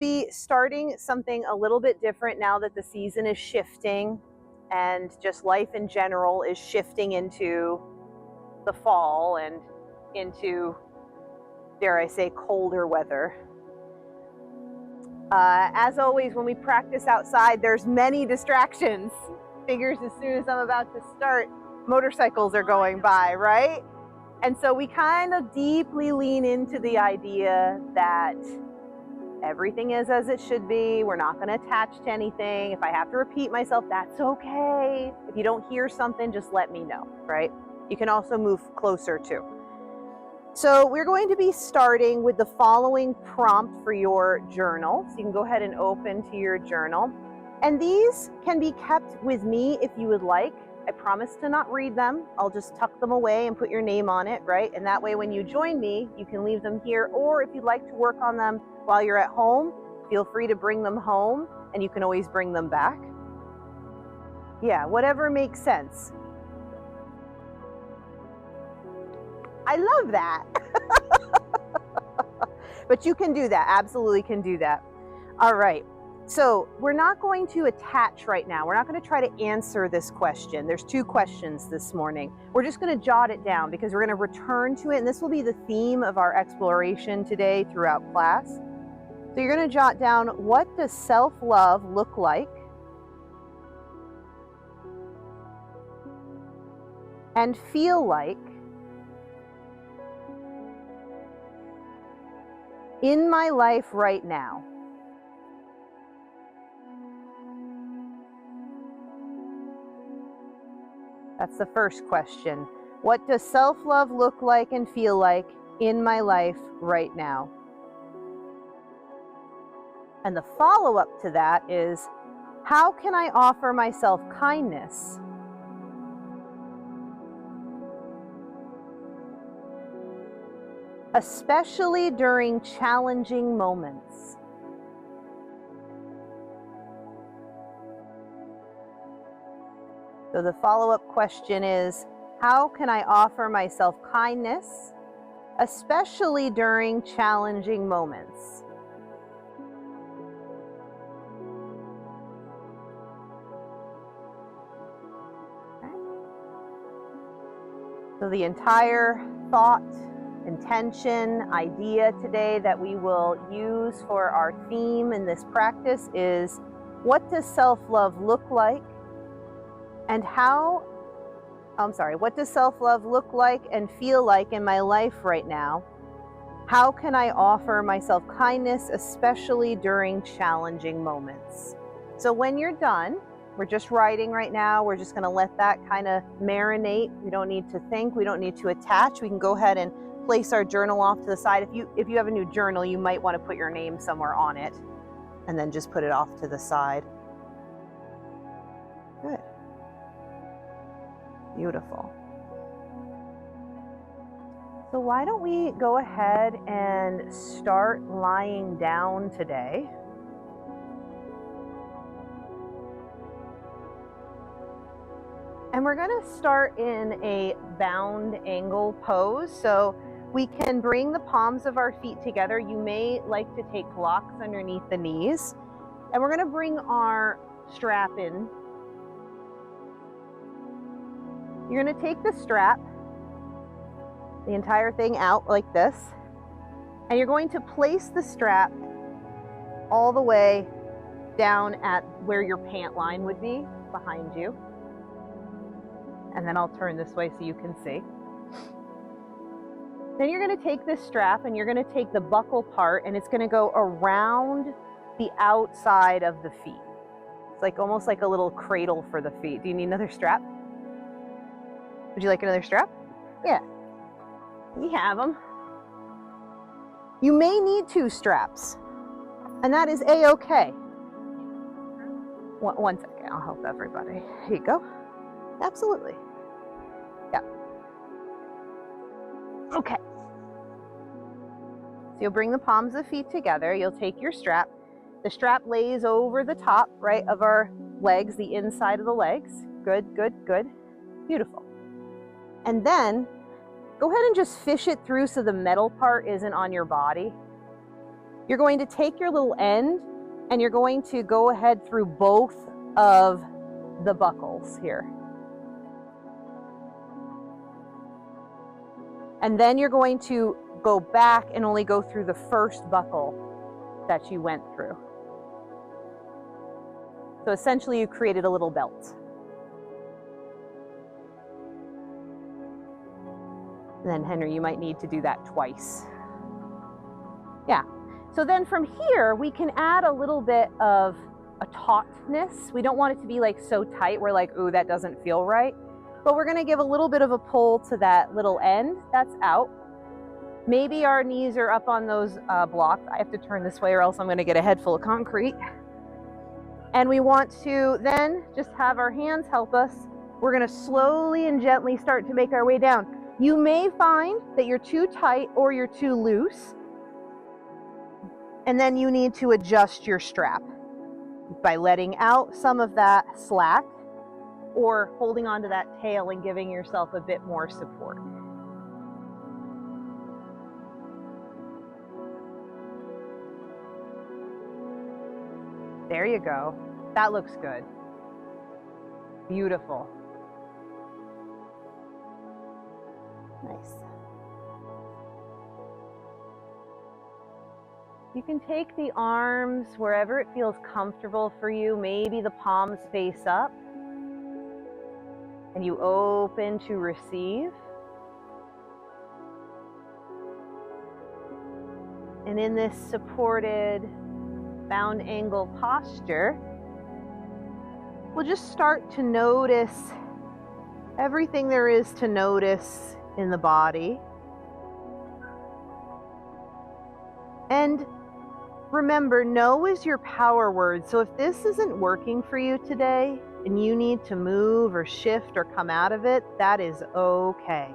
Be starting something a little bit different now that the season is shifting and just life in general is shifting into the fall and into, dare I say, colder weather. As always, when we practice outside, there's many distractions. Figures as soon as I'm about to start, motorcycles are going by, right? And so we kind of deeply lean into the idea that everything is as it should be. We're not going to attach to anything. If I have to repeat myself, that's okay. If you don't hear something, just let me know, right? You can also move closer too. So we're going to be starting with the following prompt for your journal. So you can go ahead and open to your journal. And these can be kept with me if you would like. I promise to not read them. I'll just tuck them away and put your name on it, right? And that way when you join me, you can leave them here. Or if you'd like to work on them while you're at home, feel free to bring them home and you can always bring them back. Yeah, whatever makes sense. I love that. But you can do that, absolutely can do that. All right, so we're not going to attach right now. We're not going to try to answer this question. There's two questions this morning. We're just going to jot it down because we're going to return to it, and this will be the theme of our exploration today throughout class. So you're going to jot down, what does self-love look like? And feel like in my life right now? That's the first question. What does self-love look like and feel like in my life right now? And the follow-up to that is, how can I offer myself kindness? Especially during challenging moments. So the follow-up question is, how can I offer myself kindness, especially during challenging moments? Okay. So the entire thought, intention, idea today that we will use for our theme in this practice is, what does self-love look like? And what does self-love look like and feel like in my life right now? How can I offer myself kindness, especially during challenging moments? So when you're done, we're just writing right now. We're just going to let that kind of marinate. We don't need to think. We don't need to attach. We can go ahead and place our journal off to the side. If you have a new journal, you might want to put your name somewhere on it and then just put it off to the side. Good. Beautiful. So why don't we go ahead and start lying down today? And we're going to start in a bound angle pose. So we can bring the palms of our feet together. You may like to take blocks underneath the knees. And we're going to bring our strap in. You're going to take the strap, the entire thing out like this, and you're going to place the strap all the way down at where your pant line would be behind you. And then I'll turn this way so you can see. Then you're going to take this strap and you're going to take the buckle part and it's going to go around the outside of the feet. It's like almost like a little cradle for the feet. Do you need another strap? Would you like another strap? Yeah, we have them. You may need two straps, and that is a-okay. One second, I'll help everybody. Here you go. Absolutely. Yeah. Okay. So you'll bring the palms of the feet together. You'll take your strap. The strap lays over the top, right, of our legs, the inside of the legs. Good, good, good. Beautiful. And then go ahead and just fish it through so the metal part isn't on your body. You're going to take your little end and you're going to go ahead through both of the buckles here. And then you're going to go back and only go through the first buckle that you went through. So essentially you created a little belt. And then Henry, you might need to do that twice. Yeah. So then from here, we can add a little bit of a tautness. We don't want it to be like so tight. We're like, ooh, that doesn't feel right. But we're gonna give a little bit of a pull to that little end that's out. Maybe our knees are up on those blocks. I have to turn this way or else I'm gonna get a head full of concrete. And we want to then just have our hands help us. We're gonna slowly and gently start to make our way down. You may find that you're too tight or you're too loose. And then you need to adjust your strap by letting out some of that slack or holding onto that tail and giving yourself a bit more support. There you go. That looks good. Beautiful. Nice. You can take the arms wherever it feels comfortable for you, maybe the palms face up, and you open to receive. And in this supported bound angle posture, we'll just start to notice everything there is to notice in the body. And remember, no is your power word. So if this isn't working for you today and you need to move or shift or come out of it, that is okay.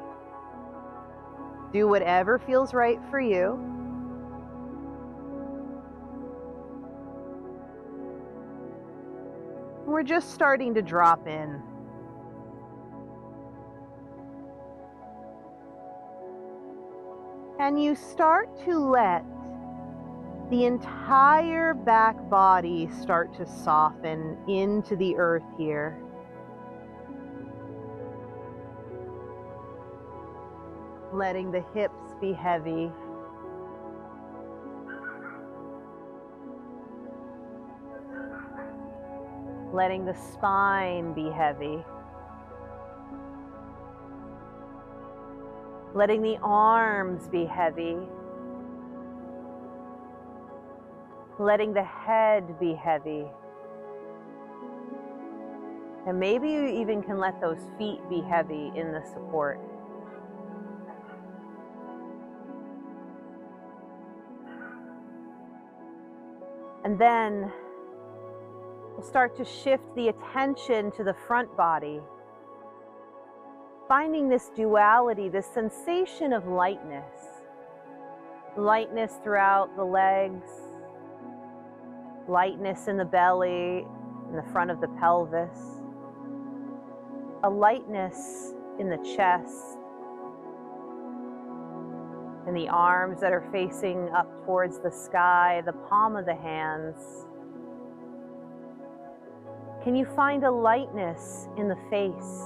Do whatever feels right for you. We're just starting to drop in. And you start to let the entire back body start to soften into the earth here. Letting the hips be heavy. Letting the spine be heavy. Letting the arms be heavy. Letting the head be heavy. And maybe you even can let those feet be heavy in the support. And then we'll start to shift the attention to the front body. Finding this duality, this sensation of lightness. Lightness throughout the legs. Lightness in the belly, in the front of the pelvis. A lightness in the chest. And the arms that are facing up towards the sky, the palm of the hands. Can you find a lightness in the face?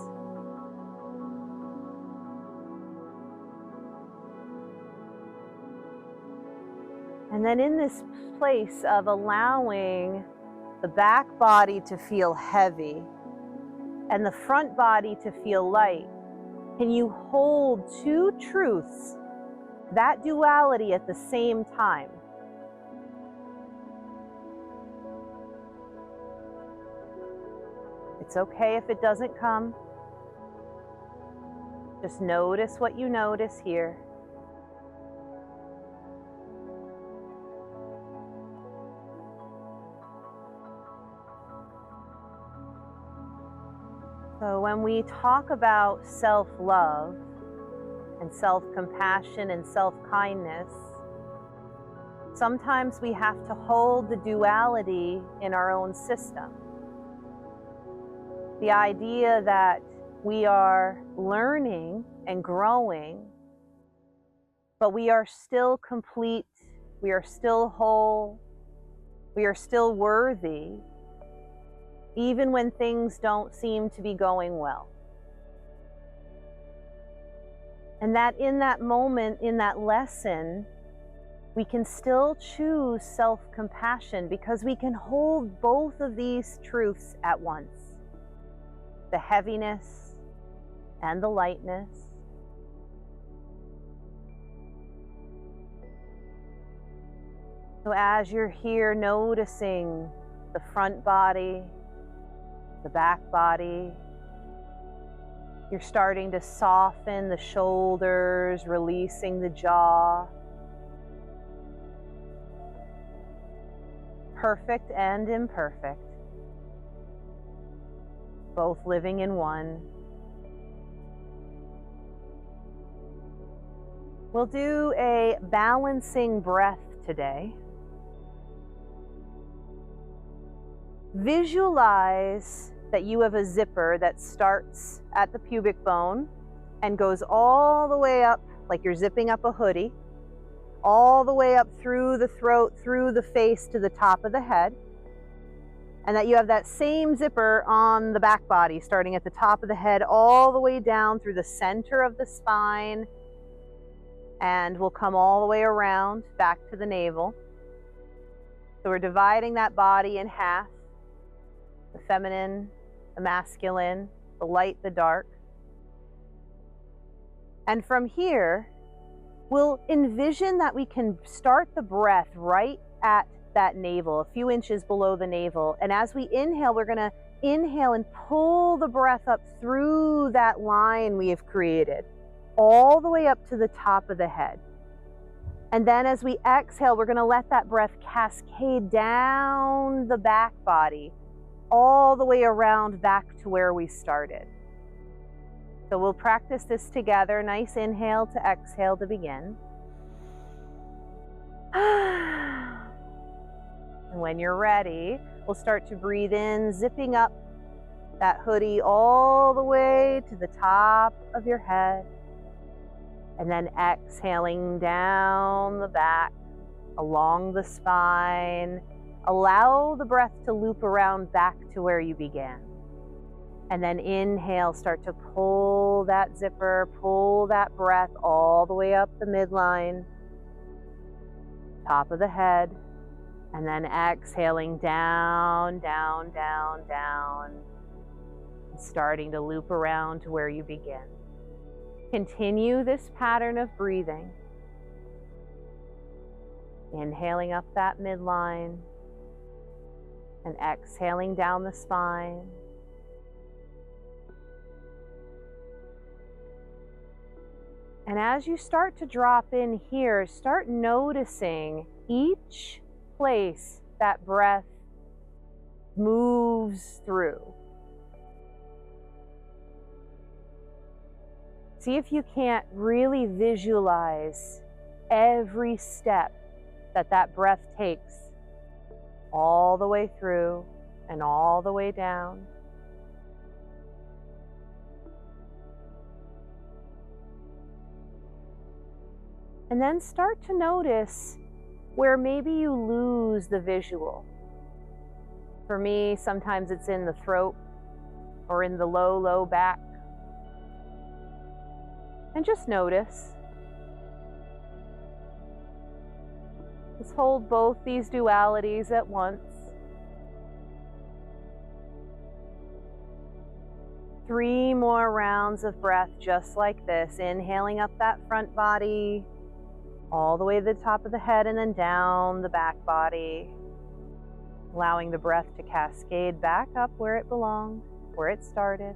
And then in this place of allowing the back body to feel heavy and the front body to feel light, can you hold two truths, that duality at the same time? It's okay if it doesn't come. Just notice what you notice here. So when we talk about self-love and self-compassion and self-kindness, sometimes we have to hold the duality in our own system. The idea that we are learning and growing, but we are still complete We are still whole. We are still worthy, even when things don't seem to be going well. And that in that moment, in that lesson, we can still choose self-compassion because we can hold both of these truths at once. The heaviness and the lightness. So as you're here noticing the front body, the back body, you're starting to soften the shoulders, releasing the jaw. Perfect and imperfect, both living in one. We'll do a balancing breath today. Visualize that you have a zipper that starts at the pubic bone and goes all the way up, like you're zipping up a hoodie, all the way up through the throat, through the face to the top of the head. And that you have that same zipper on the back body, starting at the top of the head, all the way down through the center of the spine, and we'll come all the way around back to the navel. So we're dividing that body in half, the feminine, the masculine, the light, the dark. And from here, we'll envision that we can start the breath right at that navel, a few inches below the navel. And as we inhale, we're going to inhale and pull the breath up through that line we have created, all the way up to the top of the head. And then as we exhale, we're going to let that breath cascade down the back body, all the way around back to where we started. So we'll practice this together. Nice inhale to exhale to begin. And when you're ready, we'll start to breathe in, zipping up that hoodie all the way to the top of your head. And then exhaling down the back, along the spine. Allow the breath to loop around back to where you began. And then inhale, start to pull that zipper, pull that breath all the way up the midline, top of the head. And then exhaling down, down, down, down. Starting to loop around to where you begin. Continue this pattern of breathing. Inhaling up that midline and exhaling down the spine. And as you start to drop in here, start noticing each place that breath moves through. See if you can't really visualize every step that breath takes, all the way through and all the way down. And then start to notice where maybe you lose the visual. For me, sometimes it's in the throat or in the low back. And just notice. Let's hold both these dualities at once. 3 more rounds of breath just like this, inhaling up that front body, all the way to the top of the head and then down the back body, allowing the breath to cascade back up where it belonged, where it started.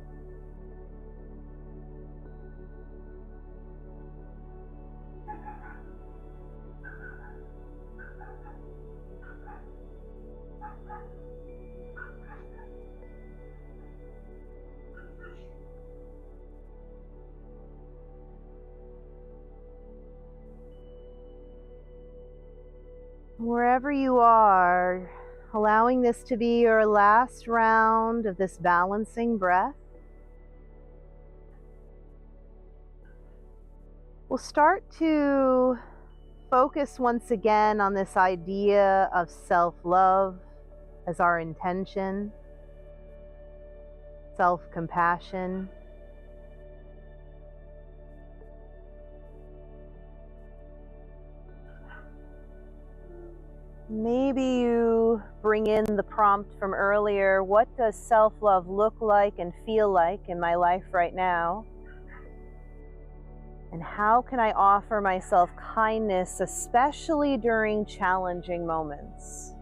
Wherever you are, allowing this to be your last round of this balancing breath, we'll start to focus once again on this idea of self-love as our intention, self-compassion. Maybe you bring in the prompt from earlier, what does self-love look like and feel like in my life right now? And how can I offer myself kindness, especially during challenging moments?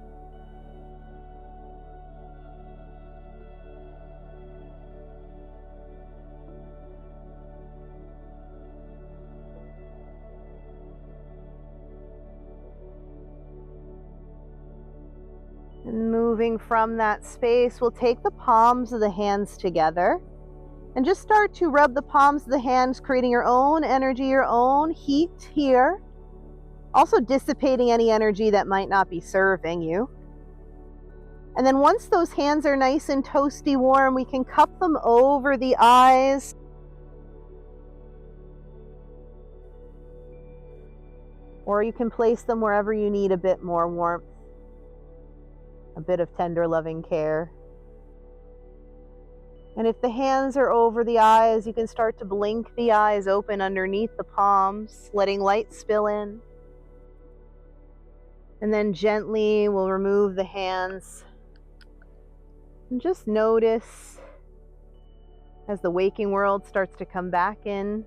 And moving from that space, we'll take the palms of the hands together and just start to rub the palms of the hands, creating your own energy, your own heat here. Also dissipating any energy that might not be serving you. And then once those hands are nice and toasty warm, we can cup them over the eyes. Or you can place them wherever you need a bit more warmth, a bit of tender loving care. And if the hands are over the eyes, you can start to blink the eyes open underneath the palms, letting light spill in. And then gently we'll remove the hands. And just notice as the waking world starts to come back in.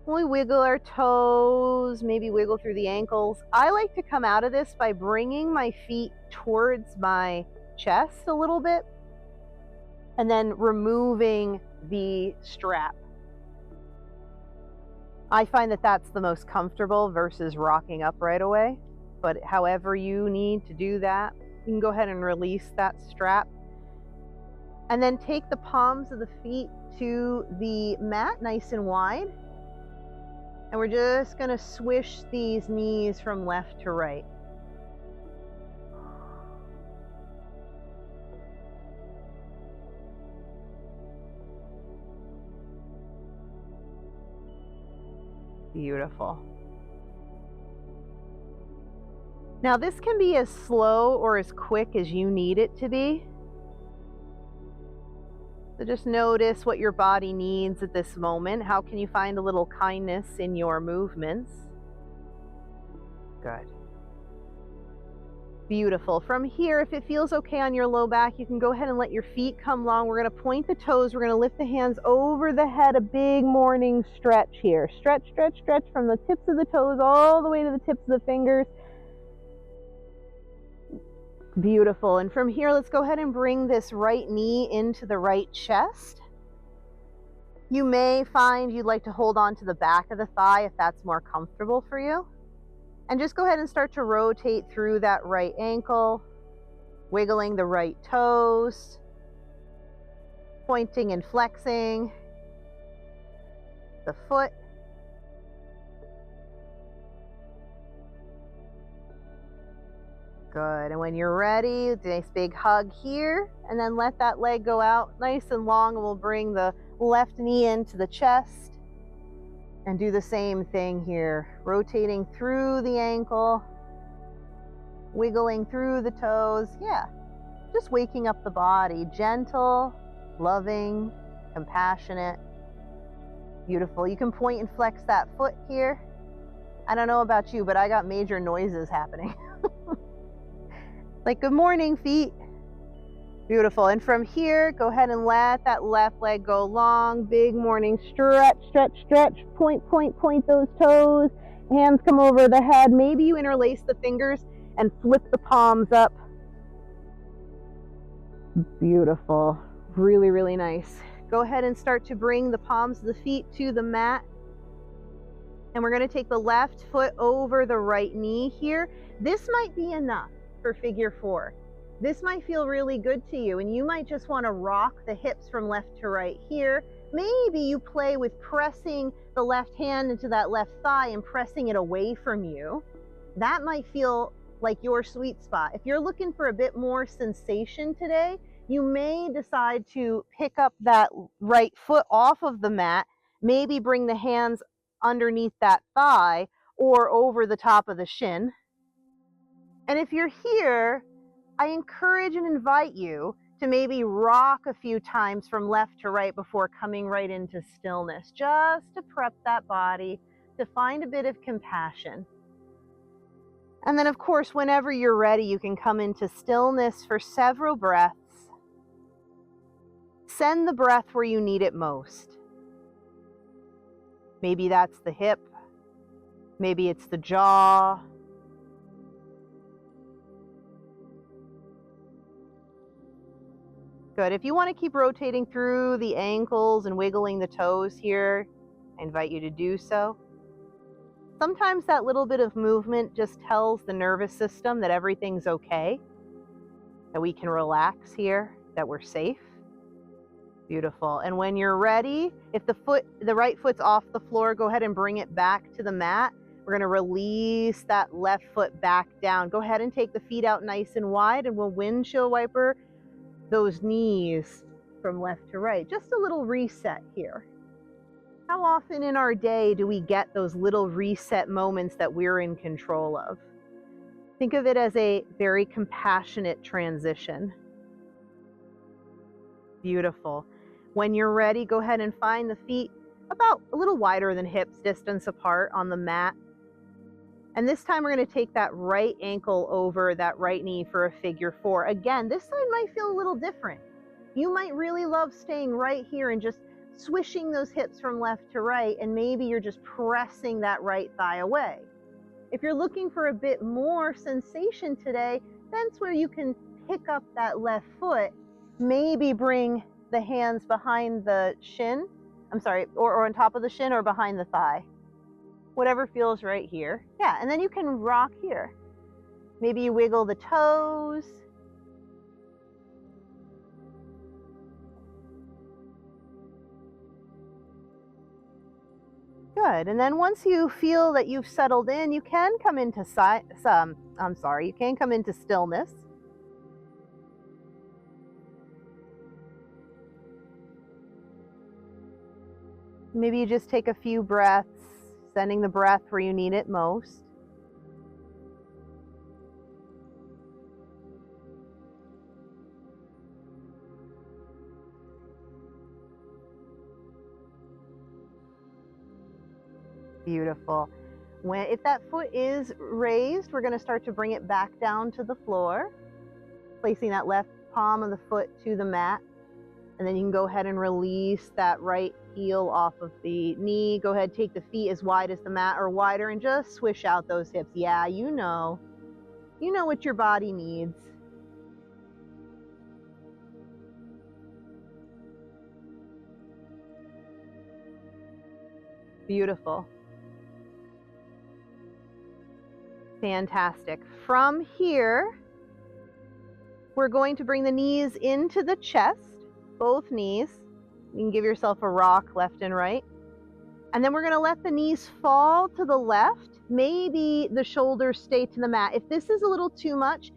We wiggle our toes, maybe wiggle through the ankles. I like to come out of this by bringing my feet towards my chest a little bit and then removing the strap. I find that that's the most comfortable versus rocking up right away. But however you need to do that, you can go ahead and release that strap. And then take the palms of the feet to the mat nice and wide. And we're just going to swish these knees from left to right. Beautiful. Now this can be as slow or as quick as you need it to be. So just notice what your body needs at this moment. How can you find a little kindness in your movements? Good. Beautiful. From here, if it feels okay on your low back, you can go ahead and let your feet come long. We're going to point the toes. We're going to lift the hands over the head, a big morning stretch here. Stretch, stretch, stretch from the tips of the toes all the way to the tips of the fingers. Beautiful. And from here, let's go ahead and bring this right knee into the right chest. You may find you'd like to hold on to the back of the thigh if that's more comfortable for you. And just go ahead and start to rotate through that right ankle, wiggling the right toes, pointing and flexing the foot. Good. And when you're ready, nice big hug here, and then let that leg go out nice and long, and we'll bring the left knee into the chest and do the same thing here, rotating through the ankle, wiggling through the toes. Yeah, just waking up the body, gentle, loving, compassionate. Beautiful. You can point and flex that foot here. I don't know about you, but I got major noises happening. Like, good morning, feet. Beautiful. And from here, go ahead and let that left leg go long. Big morning stretch, stretch, stretch. Point, point, point those toes. Hands come over the head. Maybe you interlace the fingers and flip the palms up. Beautiful. Really, really nice. Go ahead and start to bring the palms of the feet to the mat. And we're going to take the left foot over the right knee here. This might be enough for figure 4. This might feel really good to you, and you might just want to rock the hips from left to right here. Maybe you play with pressing the left hand into that left thigh and pressing it away from you. That might feel like your sweet spot. If you're looking for a bit more sensation today, you may decide to pick up that right foot off of the mat, maybe bring the hands underneath that thigh, or over the top of the shin. And if you're here, I encourage and invite you to maybe rock a few times from left to right before coming right into stillness, just to prep that body, to find a bit of compassion. And then, of course, whenever you're ready, you can come into stillness for several breaths. Send the breath where you need it most. Maybe that's the hip. Maybe it's the jaw. Good. If you want to keep rotating through the ankles and wiggling the toes here, I invite you to do so. Sometimes that little bit of movement just tells the nervous system that everything's okay, that we can relax here, that we're safe. Beautiful. And when you're ready, if the right foot's off the floor, go ahead and bring it back to the mat. We're going to release that left foot back down. Go ahead and take the feet out nice and wide, and we'll windshield wiper those knees from left to right. Just a little reset here. How often in our day do we get those little reset moments that we're in control of? Think of it as a very compassionate transition. Beautiful. When you're ready, go ahead and find the feet about a little wider than hips distance apart on the mat. And this time we're going to take that right ankle over that right knee for a figure four. Again, this side might feel a little different. You might really love staying right here and just swishing those hips from left to right, and maybe you're just pressing that right thigh away. If you're looking for a bit more sensation today, that's where you can pick up that left foot, maybe bring the hands behind the shin, or on top of the shin or behind the thigh. Whatever feels right here. Yeah, and then you can rock here. Maybe you wiggle the toes. Good. And then once you feel that you've settled in, you can come into stillness. Maybe you just take a few breaths, sending the breath where you need it most. Beautiful. If that foot is raised, we're going to start to bring it back down to the floor, placing that left palm of the foot to the mat. And then you can go ahead and release that right heel off of the knee. Go ahead, take the feet as wide as the mat or wider and just swish out those hips. Yeah, you know what your body needs. Beautiful. Fantastic. From here, we're going to bring the knees into the chest, both knees. You can give yourself a rock left and right. And then we're going to let the knees fall to the left. Maybe the shoulders stay to the mat. If this is a little too much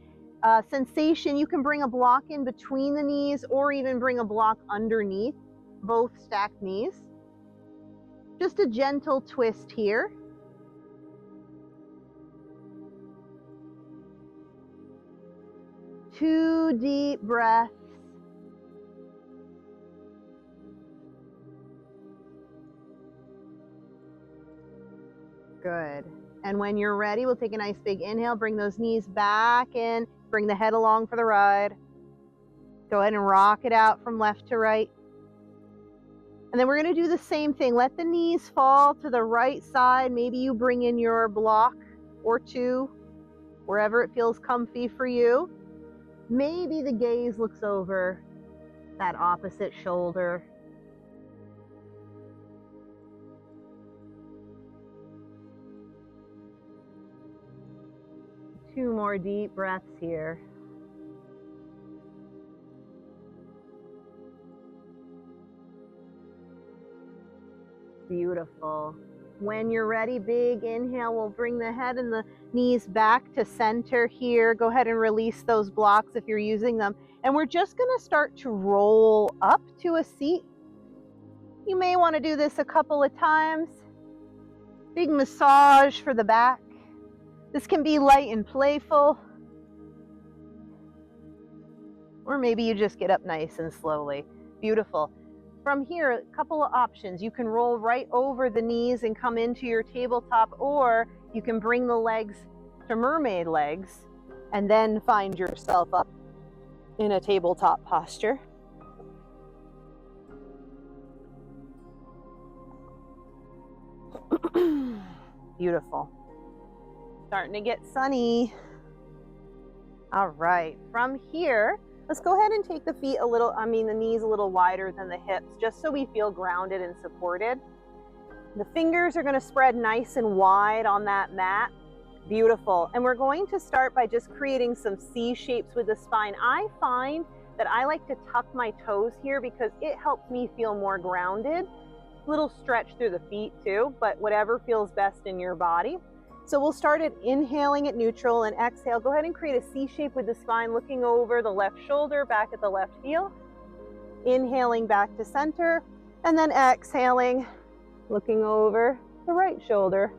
sensation, you can bring a block in between the knees or even bring a block underneath both stacked knees. Just a gentle twist here. Two deep breaths. Good. And when you're ready, we'll take a nice big inhale, bring those knees back in, bring the head along for the ride. Go ahead and rock it out from left to right. And then we're going to do the same thing. Let the knees fall to the right side. Maybe you bring in your block or two, wherever it feels comfy for you. Maybe the gaze looks over that opposite shoulder. Two more deep breaths here. Beautiful. When you're ready, big inhale. We'll bring the head and the knees back to center here. Go ahead and release those blocks if you're using them. And we're just going to start to roll up to a seat. You may want to do this a couple of times. Big massage for the back. This can be light and playful. Or maybe you just get up nice and slowly. Beautiful. From here, a couple of options. You can roll right over the knees and come into your tabletop, or you can bring the legs to mermaid legs and then find yourself up in a tabletop posture. Beautiful. Starting to get sunny. All right, from here, let's go ahead and take the feet a little, the knees a little wider than the hips, just so we feel grounded and supported. The fingers are going to spread nice and wide on that mat. Beautiful. And we're going to start by just creating some C shapes with the spine. I find that I like to tuck my toes here because it helps me feel more grounded. A little stretch through the feet too, but whatever feels best in your body. So we'll start at inhaling at neutral and exhale. Go ahead and create a C shape with the spine, looking over the left shoulder, back at the left heel. Inhaling back to center, and then exhaling, looking over the right shoulder.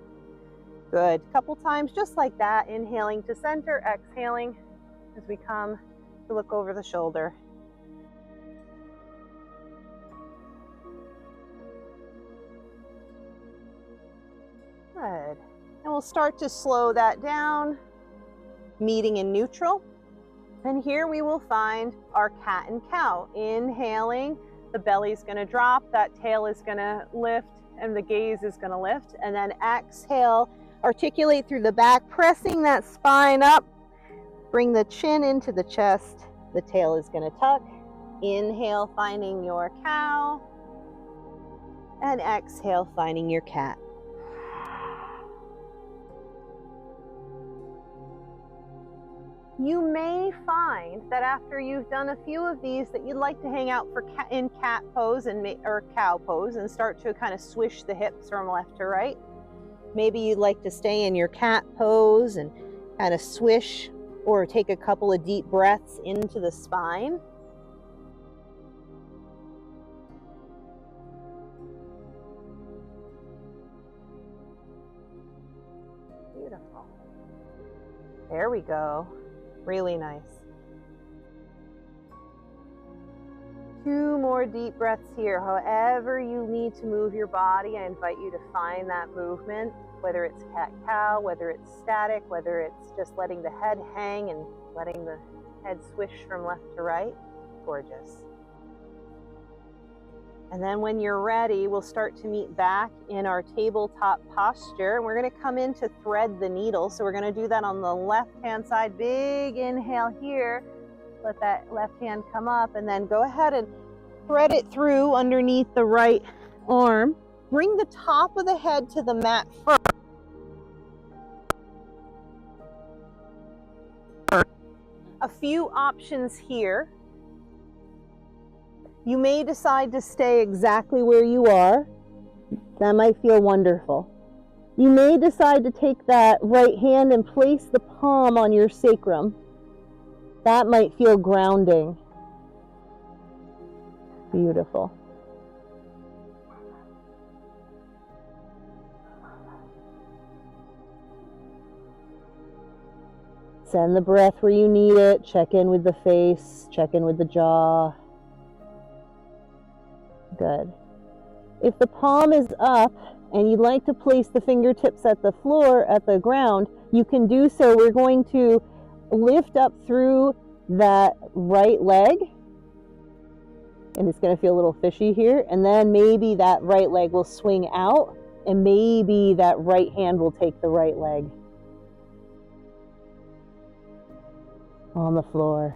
Good. Couple times just like that. Inhaling to center, exhaling as we come to look over the shoulder. Good. And we'll start to slow that down, meeting in neutral. And here we will find our cat and cow. Inhaling, the belly's going to drop, that tail is going to lift, and the gaze is going to lift. And then exhale, articulate through the back, pressing that spine up. Bring the chin into the chest. The tail is going to tuck. Inhale, finding your cow. And exhale, finding your cat. You may find that after you've done a few of these that you'd like to hang out in cat pose or cow pose and start to kind of swish the hips from left to right. Maybe you'd like to stay in your cat pose and kind of swish or take a couple of deep breaths into the spine. Beautiful. There we go. Really nice. 2 more deep breaths here. However you need to move your body, I invite you to find that movement, whether it's cat-cow, whether it's static, whether it's just letting the head hang and letting the head swish from left to right. Gorgeous. And then when you're ready, we'll start to meet back in our tabletop posture. We're going to come in to thread the needle. So we're going to do that on the left-hand side. Big inhale here. Let that left hand come up, and then go ahead and thread it through underneath the right arm. Bring the top of the head to the mat first. A few options here. You may decide to stay exactly where you are. That might feel wonderful. You may decide to take that right hand and place the palm on your sacrum. That might feel grounding. Beautiful. Send the breath where you need it. Check in with the face. Check in with the jaw. Good. If the palm is up and you'd like to place the fingertips at the floor, at the ground, you can do so. We're going to lift up through that right leg. And it's going to feel a little fishy here. And then maybe that right leg will swing out, and maybe that right hand will take the right leg. On the floor.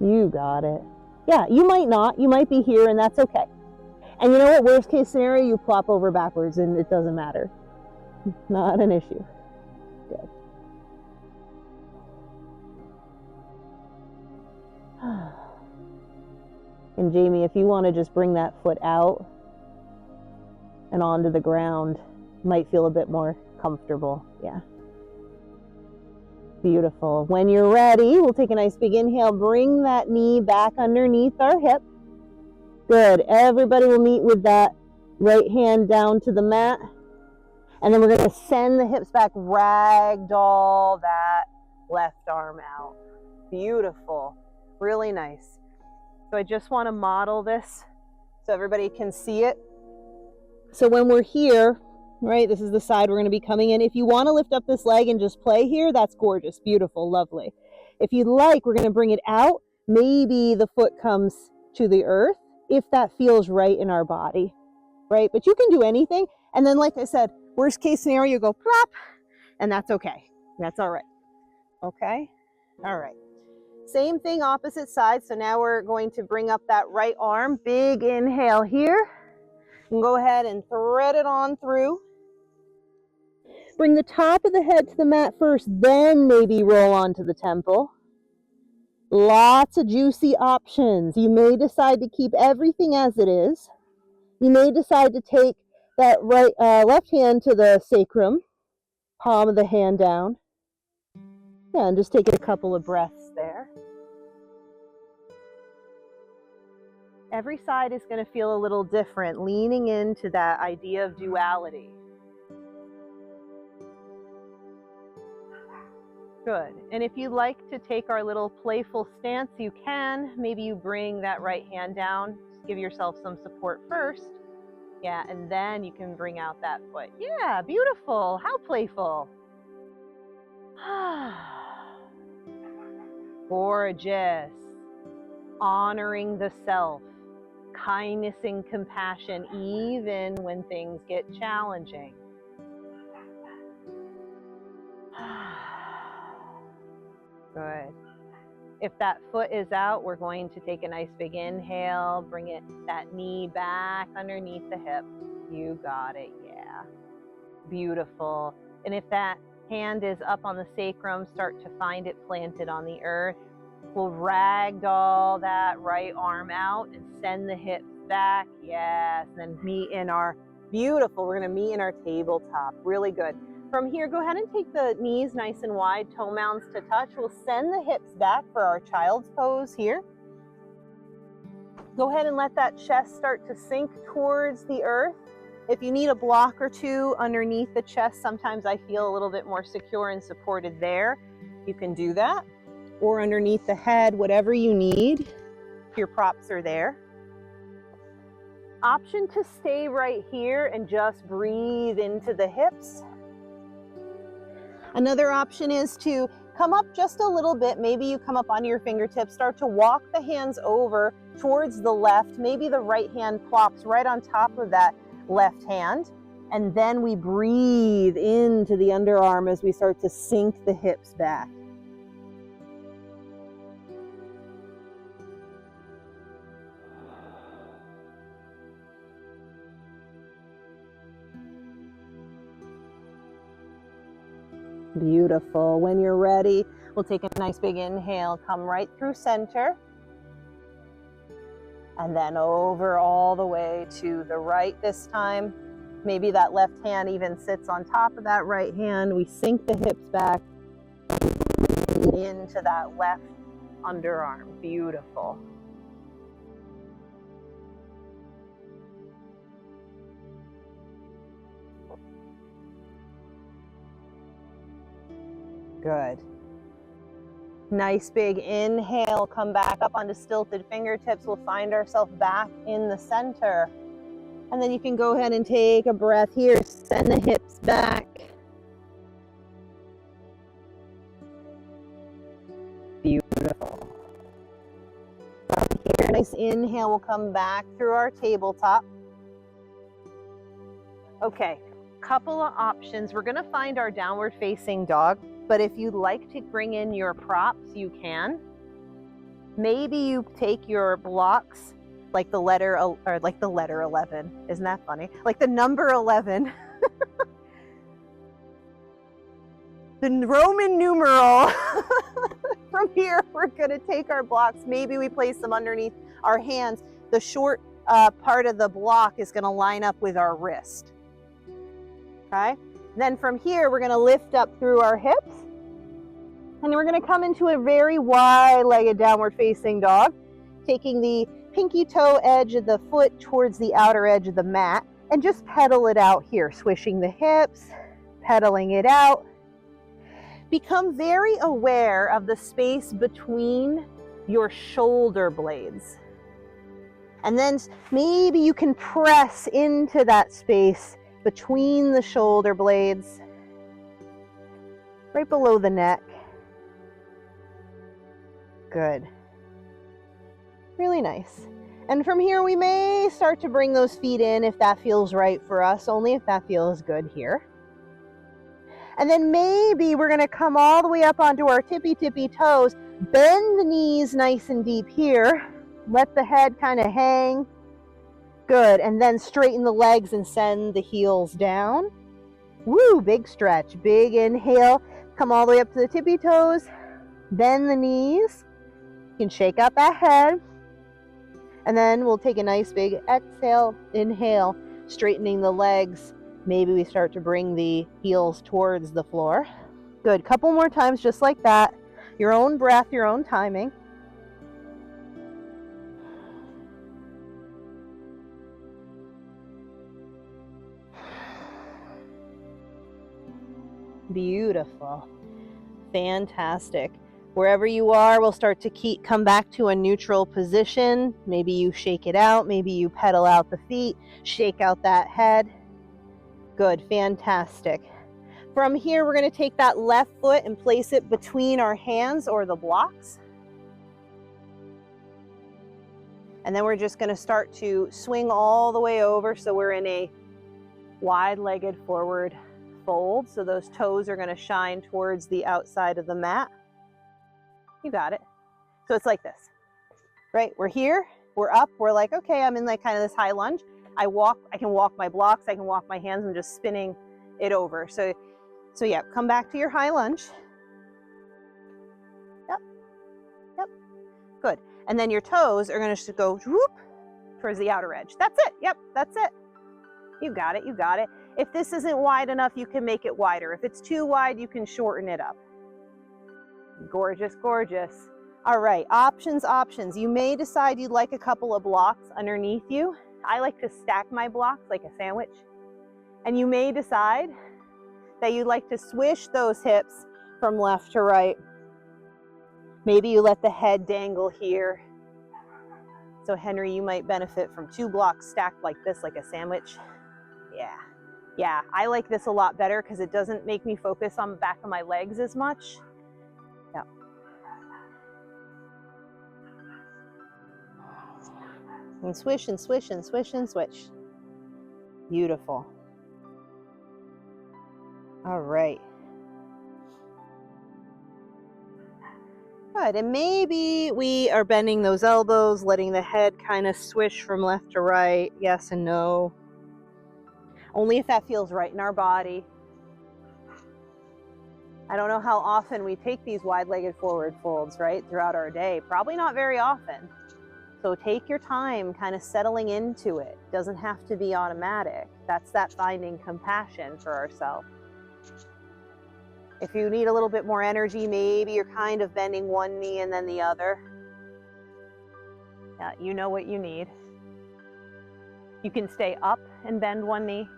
You got it. Yeah, you might not. You might be here, and that's okay. And you know what? Worst case scenario, you plop over backwards, and it doesn't matter. Not an issue. Good. And Jamie, if you want to just bring that foot out and onto the ground, might feel a bit more comfortable. Yeah. Beautiful. When you're ready, we'll take a nice big inhale. Bring that knee back underneath our hip. Good. Everybody will meet with that Right hand down to the mat. And then we're going to send the hips back, ragdoll that left arm out. Beautiful. Really nice. So I just want to model this so everybody can see it. So when we're here, right, this is the side we're going to be coming in. If you want to lift up this leg and just play here, that's gorgeous, beautiful, lovely. If you'd like, we're going to bring it out. Maybe the foot comes to the earth if that feels right in our body, right? But you can do anything. And then, like I said, worst case scenario, you go plop, and that's okay. That's all right. Okay? All right. Same thing, opposite side. So now we're going to bring up that right arm. Big inhale here. And go ahead and thread it on through. Bring the top of the head to the mat first, then maybe roll onto the temple. Lots of juicy options. You may decide to keep everything as it is. You may decide to take that left hand to the sacrum, palm of the hand down. Yeah, and just take a couple of breaths there. Every side is going to feel a little different, leaning into that idea of duality. Good. And if you like to take our little playful stance, you can. Maybe you bring that right hand down. Just give yourself some support first. Yeah, and then you can bring out that foot. Yeah, beautiful. How playful. Gorgeous. Honoring the self. Kindness and compassion, even when things get challenging. Good. If that foot is out, we're going to take a nice big inhale, bring that knee back underneath the hip. You got it, yeah. Beautiful. And if that hand is up on the sacrum, start to find it planted on the earth. We'll ragdoll that right arm out and send the hips back. Yes, and then meet in our, beautiful, we're gonna meet in our tabletop. Really good. From here, go ahead and take the knees nice and wide, toe mounds to touch. We'll send the hips back for our child's pose here. Go ahead and let that chest start to sink towards the earth. If you need a block or two underneath the chest, sometimes I feel a little bit more secure and supported there. You can do that. Or underneath the head, whatever you need. Your props are there. Option to stay right here and just breathe into the hips. Another option is to come up just a little bit. Maybe you come up on your fingertips, start to walk the hands over towards the left. Maybe the right hand plops right on top of that left hand. And then we breathe into the underarm as we start to sink the hips back. Beautiful. When you're ready, we'll take a nice big inhale, come right through center, and then over all the way to the right this time. Maybe that left hand even sits on top of that right hand. We sink the hips back into that left underarm. Beautiful. Good. Nice big inhale, come back up onto stilted fingertips. We'll find ourselves back in the center. And then you can go ahead and take a breath here. Send the hips back. Beautiful. From here, nice inhale, we'll come back through our tabletop. Okay, couple of options. We're gonna find our downward facing dog. But if you'd like to bring in your props, you can. Maybe you take your blocks, like the letter 11. Isn't that funny? Like the number 11. The Roman numeral. From here, we're gonna take our blocks. Maybe we place them underneath our hands. The short part of the block is gonna line up with our wrist. Okay? Then from here, we're gonna lift up through our hips. And then we're gonna come into a very wide-legged downward facing dog, taking the pinky toe edge of the foot towards the outer edge of the mat. And just pedal it out here, swishing the hips, pedaling it out. Become very aware of the space between your shoulder blades. And then maybe you can press into that space between the shoulder blades, right below the neck. Good. Really nice. And from here, we may start to bring those feet in if that feels right for us, only if that feels good here. And then maybe we're gonna come all the way up onto our tippy toes, bend the knees nice and deep here, let the head kind of hang. Good, and then straighten the legs and send the heels down. Woo, big stretch, big inhale. Come all the way up to the tippy toes, bend the knees. You can shake out that head. And then we'll take a nice big exhale, inhale, straightening the legs. Maybe we start to bring the heels towards the floor. Good, couple more times just like that. Your own breath, your own timing. Beautiful. Fantastic. Wherever you are, we'll start to come back to a neutral position. Maybe you shake it out. Maybe you pedal out the feet, shake out that head. Good, fantastic. From here, we're going to take that left foot and place it between our hands or the blocks. And then we're just going to start to swing all the way over. So we're in a wide-legged forward fold. So those toes are going to shine towards the outside of the mat. You got it. So it's like this, right? We're here, we're up, we're like, okay, I'm in like kind of this high lunge. I can walk my blocks, I can walk my hands, I'm just spinning it over. So yeah, come back to your high lunge. Yep, good. And then your toes are gonna just go whoop towards the outer edge. That's it, yep, that's it. You got it, you got it. If this isn't wide enough, you can make it wider. If it's too wide, you can shorten it up. Gorgeous, gorgeous. All right, options. You may decide you'd like a couple of blocks underneath you. I like to stack my blocks like a sandwich. And you may decide that you'd like to swish those hips from left to right. Maybe you let the head dangle here. So Henry, you might benefit from 2 blocks stacked like this, like a sandwich. Yeah, I like this a lot better because it doesn't make me focus on the back of my legs as much. Yeah. And swish and swish and swish and swish. Beautiful. All right. Good, and maybe we are bending those elbows, letting the head kind of swish from left to right, yes and no. Only if that feels right in our body. I don't know how often we take these wide-legged forward folds, right, throughout our day. Probably not very often. So take your time kind of settling into it. Doesn't have to be automatic. That's that finding compassion for ourselves. If you need a little bit more energy, maybe you're kind of bending one knee and then the other. Yeah, you know what you need. You can stay up and bend one knee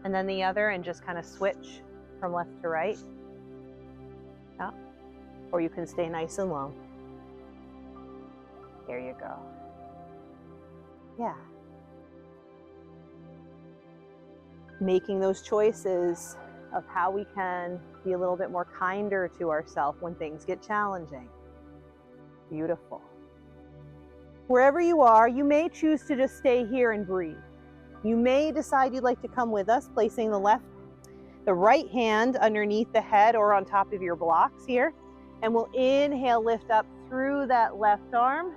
and then the other and just kind of switch from left to right. Yeah. Or you can stay nice and low. There you go. Yeah. Making those choices of how we can be a little bit more kinder to ourselves when things get challenging. Beautiful. Wherever you are, you may choose to just stay here and breathe. You may decide you'd like to come with us, placing the right hand underneath the head or on top of your blocks here. And we'll inhale, lift up through that left arm,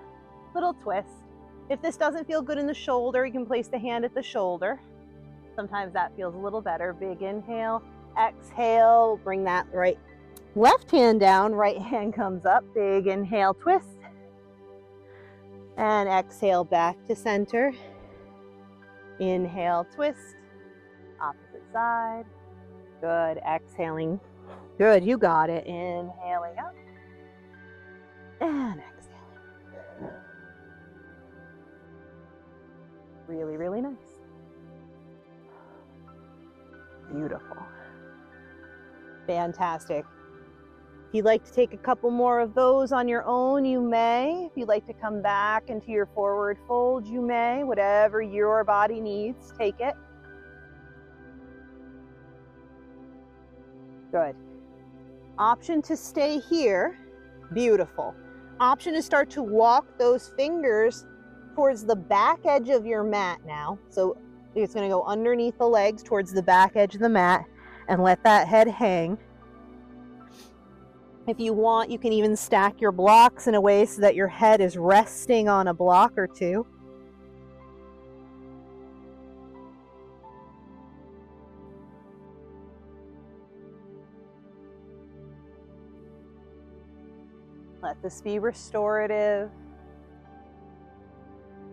little twist. If this doesn't feel good in the shoulder, you can place the hand at the shoulder. Sometimes that feels a little better. Big inhale, exhale, bring that left hand down, right hand comes up. Big inhale, twist. And exhale back to center. Inhale, twist. Opposite side. Good, exhaling. Good, you got it. Inhaling up. And exhaling. Really, really nice. Beautiful. Fantastic. If you'd like to take a couple more of those on your own, you may. If you'd like to come back into your forward fold, you may. Whatever your body needs, take it. Good. Option to stay here. Beautiful. Option to start to walk those fingers towards the back edge of your mat now. So it's going to go underneath the legs towards the back edge of the mat and let that head hang. If you want, you can even stack your blocks in a way so that your head is resting on a block or two. Let this be restorative.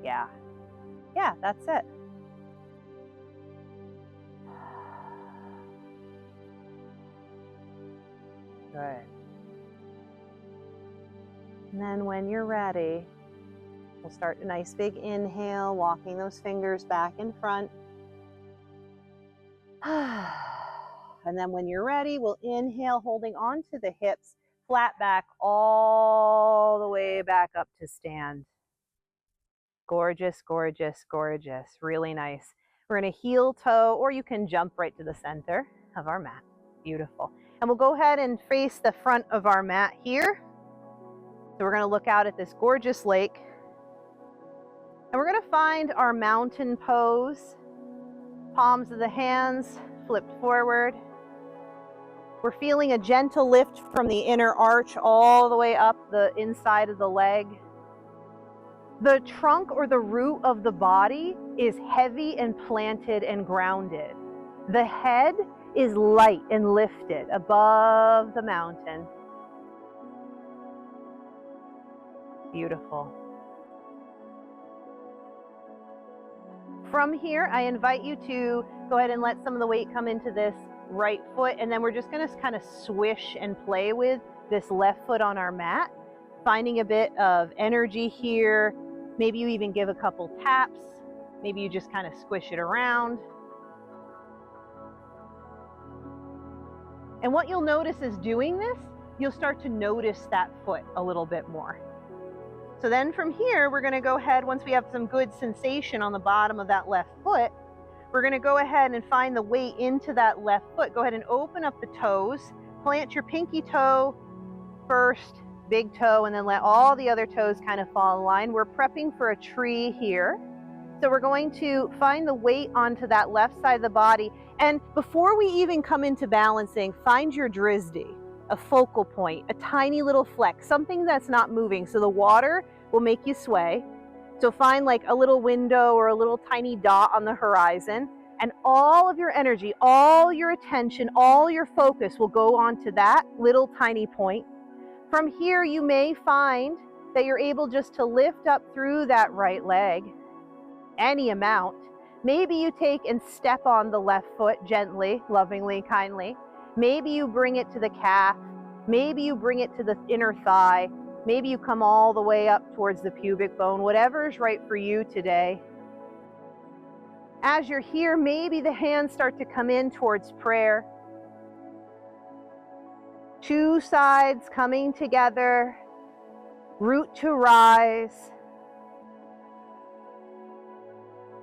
Yeah, that's it. Good. And then when you're ready, we'll start a nice big inhale, walking those fingers back in front. And then when you're ready, we'll inhale, holding onto the hips, flat back all the way back up to stand. Gorgeous, gorgeous, gorgeous. Really nice. We're going to heel toe, or you can jump right to the center of our mat. Beautiful. And we'll go ahead and face the front of our mat here. So we're going to look out at this gorgeous lake. And we're going to find our mountain pose. Palms of the hands flipped forward. We're feeling a gentle lift from the inner arch all the way up the inside of the leg. The trunk or the root of the body is heavy and planted and grounded. The head is light and lifted above the mountain. Beautiful. From here, I invite you to go ahead and let some of the weight come into this right foot, and then we're just going to kind of swish and play with this left foot on our mat, finding a bit of energy here. Maybe you even give a couple taps. Maybe you just kind of squish it around. And what you'll notice is doing this, you'll start to notice that foot a little bit more. So then from here, we're going to go ahead, once we have some good sensation on the bottom of that left foot, we're going to go ahead and find the weight into that left foot. Go ahead and open up the toes. Plant your pinky toe first, big toe, and then let all the other toes kind of fall in line. We're prepping for a tree here. So we're going to find the weight onto that left side of the body. And before we even come into balancing, find your drisdi, a focal point, a tiny little flex, something that's not moving. So the water will make you sway. So find like a little window or a little tiny dot on the horizon, and all of your energy, all your attention, all your focus will go onto that little tiny point. From here, you may find that you're able just to lift up through that right leg, any amount. Maybe you take and step on the left foot gently, lovingly, kindly. Maybe you bring it to the calf. Maybe you bring it to the inner thigh. Maybe you come all the way up towards the pubic bone, whatever is right for you today. As you're here, maybe the hands start to come in towards prayer. Two sides coming together, root to rise.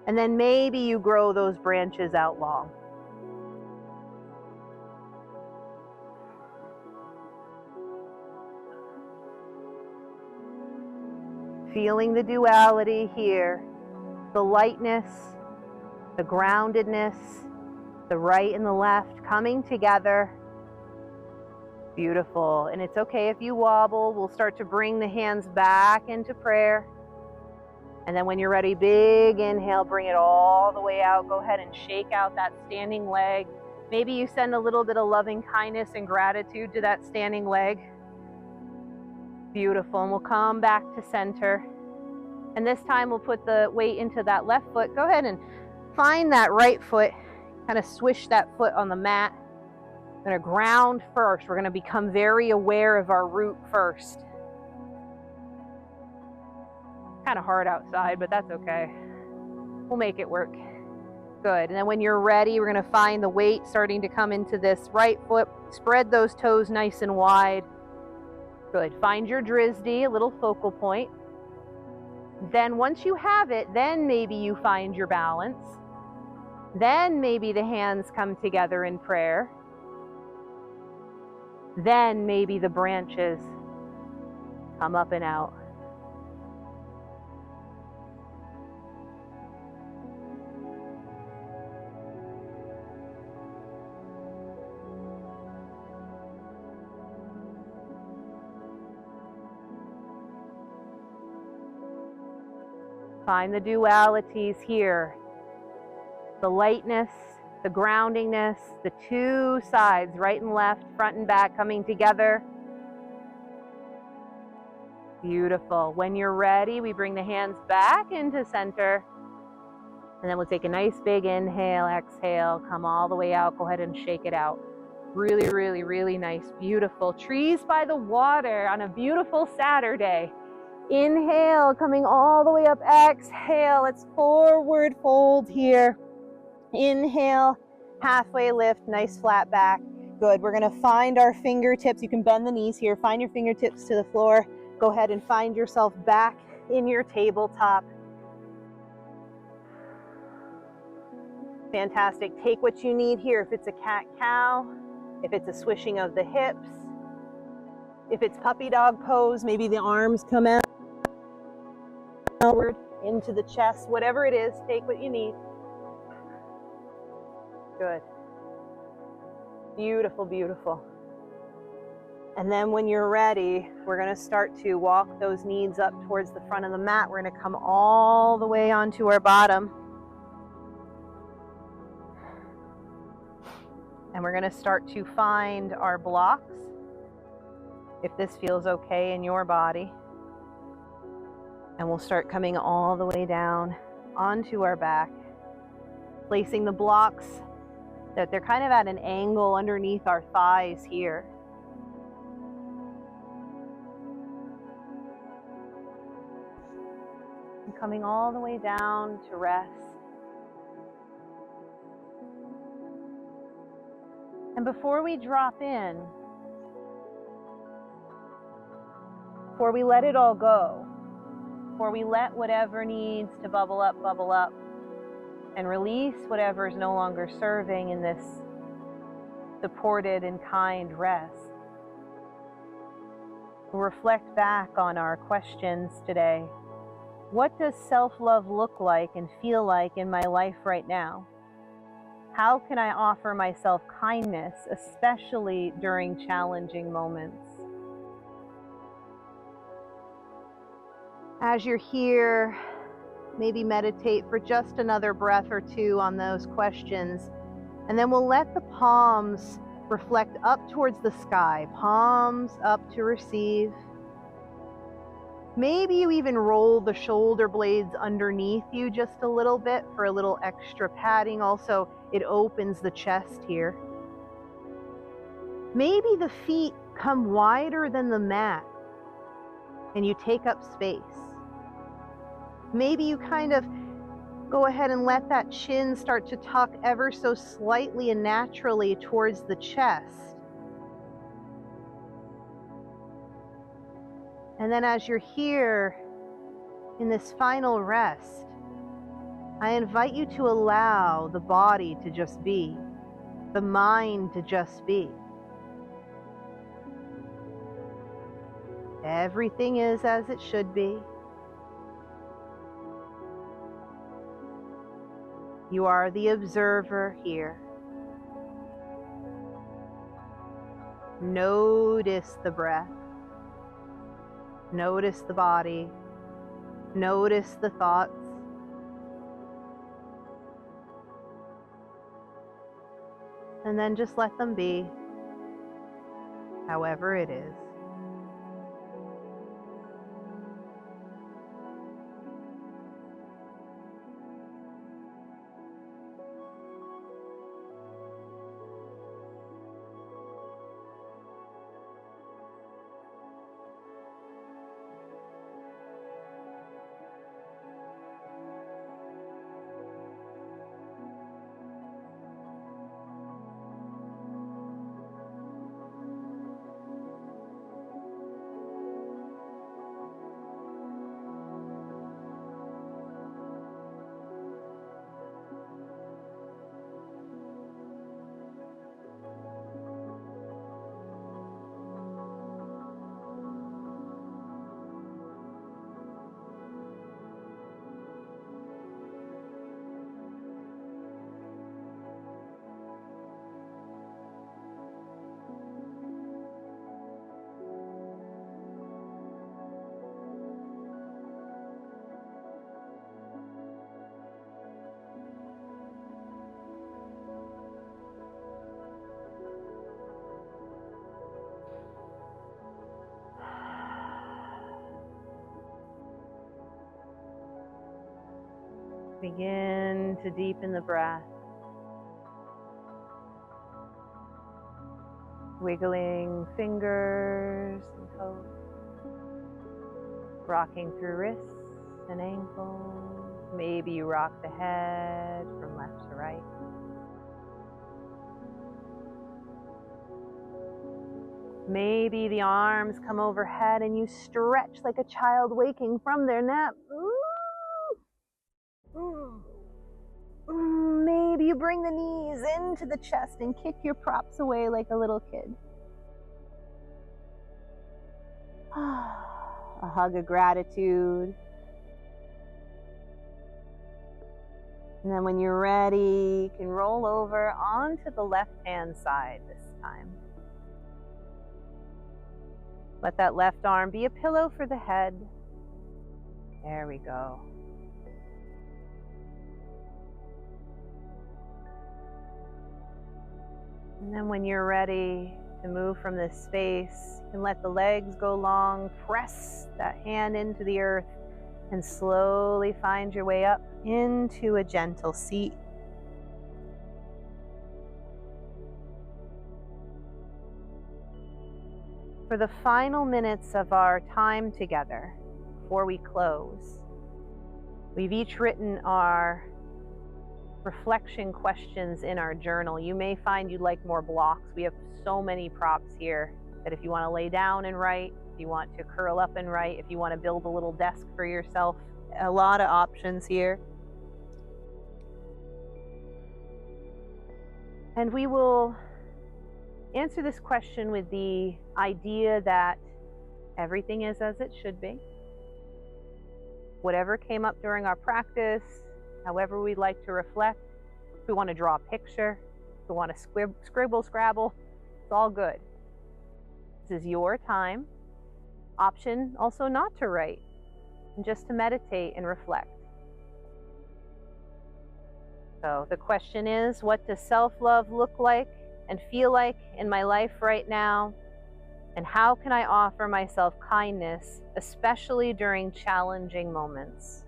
And then maybe you grow those branches out long. Feeling the duality here, the lightness, the groundedness, the right and the left coming together. Beautiful. And it's okay if you wobble. We'll start to bring the hands back into prayer. And then when you're ready, big inhale, bring it all the way out. Go ahead and shake out that standing leg. Maybe you send a little bit of loving kindness and gratitude to that standing leg. Beautiful. And we'll come back to center. And this time we'll put the weight into that left foot. Go ahead and find that right foot. Kind of swish that foot on the mat. We're going to ground first. We're going to become very aware of our root first. Kind of hard outside, but that's okay. We'll make it work. Good. And then when you're ready, we're going to find the weight starting to come into this right foot. Spread those toes nice and wide. Good. Find your drisdi, a little focal point. Then once you have it, then maybe you find your balance. Then maybe the hands come together in prayer. Then maybe the branches come up and out. Find the dualities here. The lightness, the groundingness, the two sides, right and left, front and back, coming together. Beautiful. When you're ready, we bring the hands back into center. And then we'll take a nice big inhale, exhale, come all the way out. Go ahead and shake it out. Really, really, really nice, beautiful. Trees by the water on a beautiful Saturday. Inhale, coming all the way up. Exhale, let's forward fold here. Inhale, halfway lift, nice flat back. Good, we're gonna find our fingertips. You can bend the knees here. Find your fingertips to the floor. Go ahead and find yourself back in your tabletop. Fantastic, take what you need here. If it's a cat-cow, if it's a swishing of the hips, if it's puppy dog pose, maybe the arms come out. Outward into the chest, whatever it is, take what you need. Good. Beautiful, beautiful. And then when you're ready, we're going to start to walk those knees up towards the front of the mat. We're going to come all the way onto our bottom. And we're going to start to find our blocks, if this feels okay in your body. And we'll start coming all the way down onto our back, placing the blocks that they're kind of at an angle underneath our thighs here. And coming all the way down to rest. And before we drop in, before we let it all go, before we let whatever needs to bubble up, and release whatever is no longer serving in this supported and kind rest. We'll reflect back on our questions today. What does self-love look like and feel like in my life right now? How can I offer myself kindness, especially during challenging moments? As you're here, maybe meditate for just another breath or two on those questions. And then we'll let the palms reflect up towards the sky, palms up to receive. Maybe you even roll the shoulder blades underneath you just a little bit for a little extra padding. Also, it opens the chest here. Maybe the feet come wider than the mat and you take up space. Maybe you kind of go ahead and let that chin start to tuck ever so slightly and naturally towards the chest. And then as you're here in this final rest, I invite you to allow the body to just be, the mind to just be. Everything is as it should be. You are the observer here. Notice the breath. Notice the body. Notice the thoughts. And then just let them be, however it is. Begin to deepen the breath. Wiggling fingers and toes. Rocking through wrists and ankles. Maybe you rock the head from left to right. Maybe the arms come overhead and you stretch like a child waking from their nap. Maybe you bring the knees into the chest and kick your props away like a little kid. A hug of gratitude. And then when you're ready, you can roll over onto the left-hand side this time. Let that left arm be a pillow for the head. There we go. And then when you're ready to move from this space, you can let the legs go long, press that hand into the earth, and slowly find your way up into a gentle seat. For the final minutes of our time together, before we close, we've each written our reflection questions in our journal. You may find you'd like more blocks. We have so many props here that if you want to lay down and write, if you want to curl up and write, if you want to build a little desk for yourself, a lot of options here. And we will answer this question with the idea that everything is as it should be. Whatever came up during our practice, however we'd like to reflect, if we want to draw a picture, if we want to scribble, scrabble, it's all good. This is your time. Option also not to write, and just to meditate and reflect. So the question is, what does self-love look like and feel like in my life right now? And how can I offer myself kindness, especially during challenging moments?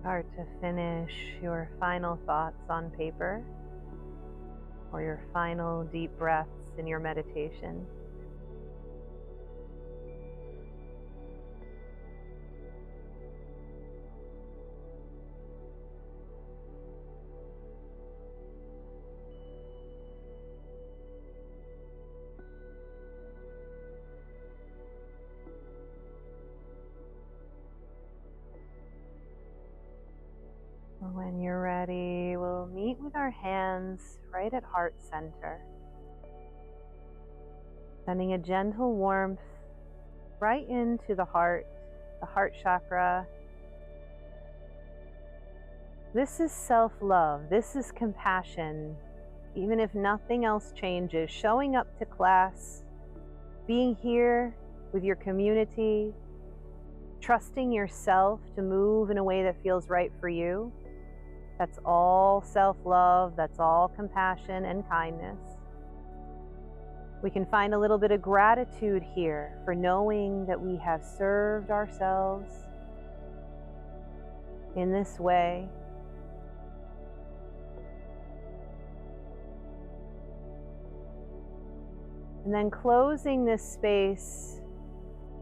Start to finish your final thoughts on paper or your final deep breaths in your meditation. When you're ready, we'll meet with our hands right at heart center, sending a gentle warmth right into the heart chakra. This is self-love, this is compassion. Even if nothing else changes, showing up to class, being here with your community, trusting yourself to move in a way that feels right for you. That's all self-love, that's all compassion and kindness. We can find a little bit of gratitude here for knowing that we have served ourselves in this way. And then closing this space,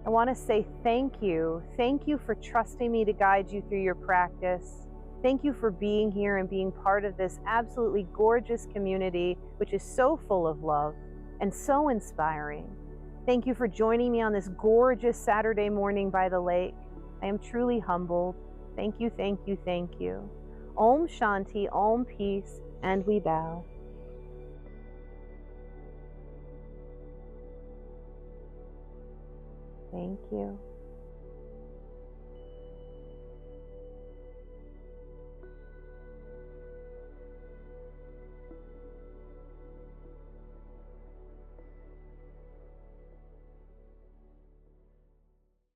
I want to say thank you. Thank you for trusting me to guide you through your practice. Thank you for being here and being part of this absolutely gorgeous community, which is so full of love and so inspiring. Thank you for joining me on this gorgeous Saturday morning by the lake. I am truly humbled. Thank you, thank you, thank you. Om Shanti, Om Peace, and we bow. Thank you.